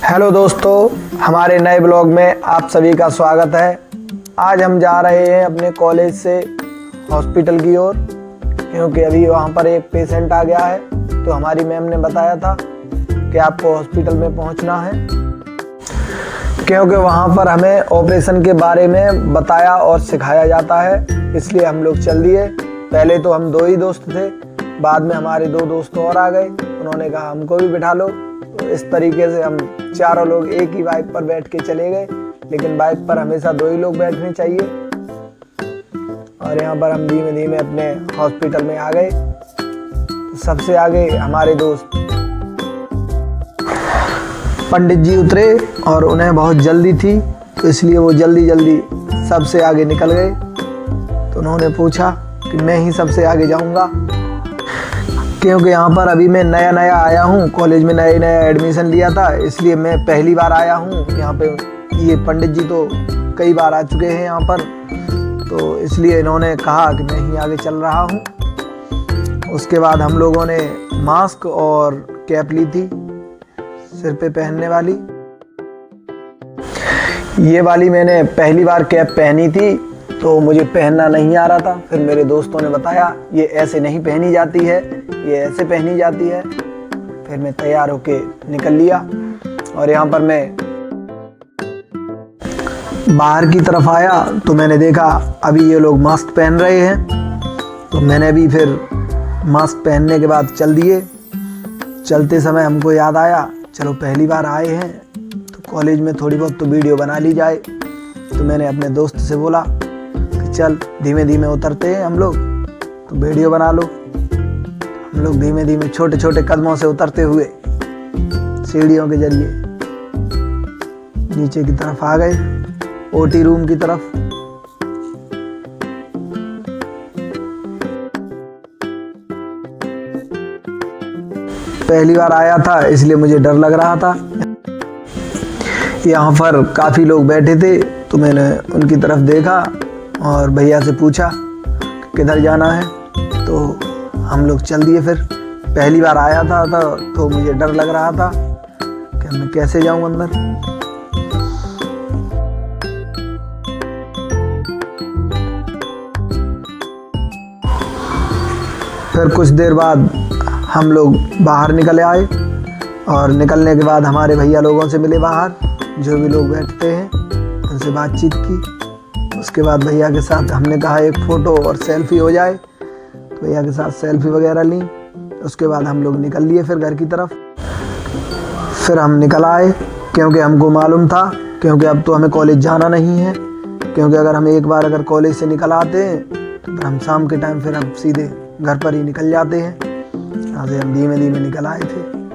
Hello दोस्तों, हमारे नए ब्लॉग में आप सभी का स्वागत है। आज हम जा रहे हैं अपने कॉलेज से हॉस्पिटल की ओर, क्योंकि अभी वहाँ पर एक पेशेंट आ गया है। तो हमारी मैम ने बताया था कि आपको हॉस्पिटल में पहुँचना है, क्योंकि वहाँ पर हमें ऑपरेशन के बारे में बताया और सिखाया जाता है। इसलिए हम लोग चल दिए। पहले तो हम 2 ही दोस्त थे, बाद में हमारे 2 दोस्त और आ गए। उन्होंने कहा हमको भी बिठा लो। तो इस तरीके से हम चारों लोग एक ही बाइक पर बैठ के चले गए। लेकिन बाइक पर हमेशा 2 ही लोग बैठने चाहिए। और यहाँ पर हम धीमे धीमे अपने हॉस्पिटल में आ गए। तो सबसे आगे हमारे दोस्त पंडित जी उतरे और उन्हें बहुत जल्दी थी, तो इसलिए वो जल्दी जल्दी सबसे आगे निकल गए। तो उन्होंने पूछा कि मैं ही सबसे आगे जाऊंगा, क्योंकि यहाँ पर अभी मैं नया आया हूँ। कॉलेज में नया एडमिशन लिया था, इसलिए मैं पहली बार आया हूँ यहाँ पे। ये पंडित जी तो कई बार आ चुके हैं यहाँ पर, तो इसलिए इन्होंने कहा कि मैं ही आगे चल रहा हूँ। उसके बाद हम लोगों ने मास्क और कैप ली थी सिर पे पहनने वाली। ये वाली मैंने पहली बार कैप पहनी थी, तो मुझे पहनना नहीं आ रहा था। फिर मेरे दोस्तों ने बताया ये ऐसे नहीं पहनी जाती है, ये ऐसे पहनी जाती है। फिर मैं तैयार होके निकल लिया। और यहाँ पर मैं बाहर की तरफ आया तो मैंने देखा अभी ये लोग मास्क पहन रहे हैं। तो मैंने भी फिर मास्क पहनने के बाद चल दिए। चलते समय हमको याद आया, चलो पहली बार आए हैं तो कॉलेज में थोड़ी बहुत तो वीडियो बना ली जाए। तो मैंने अपने दोस्त से बोला कि चल धीमे धीमे उतरते हैं हम लोग, तो वीडियो बना लो। हम लोग धीमे धीमे छोटे छोटे कदमों से उतरते हुए सीढ़ियों के जरिए नीचे की तरफ आ गए, ओटी रूम की तरफ। पहली बार आया था इसलिए मुझे डर लग रहा था। यहाँ पर काफ़ी लोग बैठे थे, तो मैंने उनकी तरफ देखा और भैया से पूछा किधर जाना है। तो हम लोग चल दिए। फिर पहली बार आया था तो मुझे डर लग रहा था कि मैं कैसे जाऊं अंदर। फिर कुछ देर बाद हम लोग बाहर निकले आए, और निकलने के बाद हमारे भैया लोगों से मिले बाहर, जो भी लोग बैठते हैं उनसे बातचीत की। उसके बाद भैया के साथ हमने कहा एक फ़ोटो और सेल्फी हो जाए, तो भैया के साथ सेल्फी वगैरह ली। उसके बाद हम लोग निकल लिए फिर घर की तरफ। फिर हम निकल आए, क्योंकि हमको मालूम था, क्योंकि अब तो हमें कॉलेज जाना नहीं है। क्योंकि अगर हम एक बार अगर कॉलेज से निकल आते हैं तो फिर हम शाम के टाइम फिर हम सीधे घर पर ही निकल जाते हैं। यहाँ से हम धीमे धीमे निकल आए थे।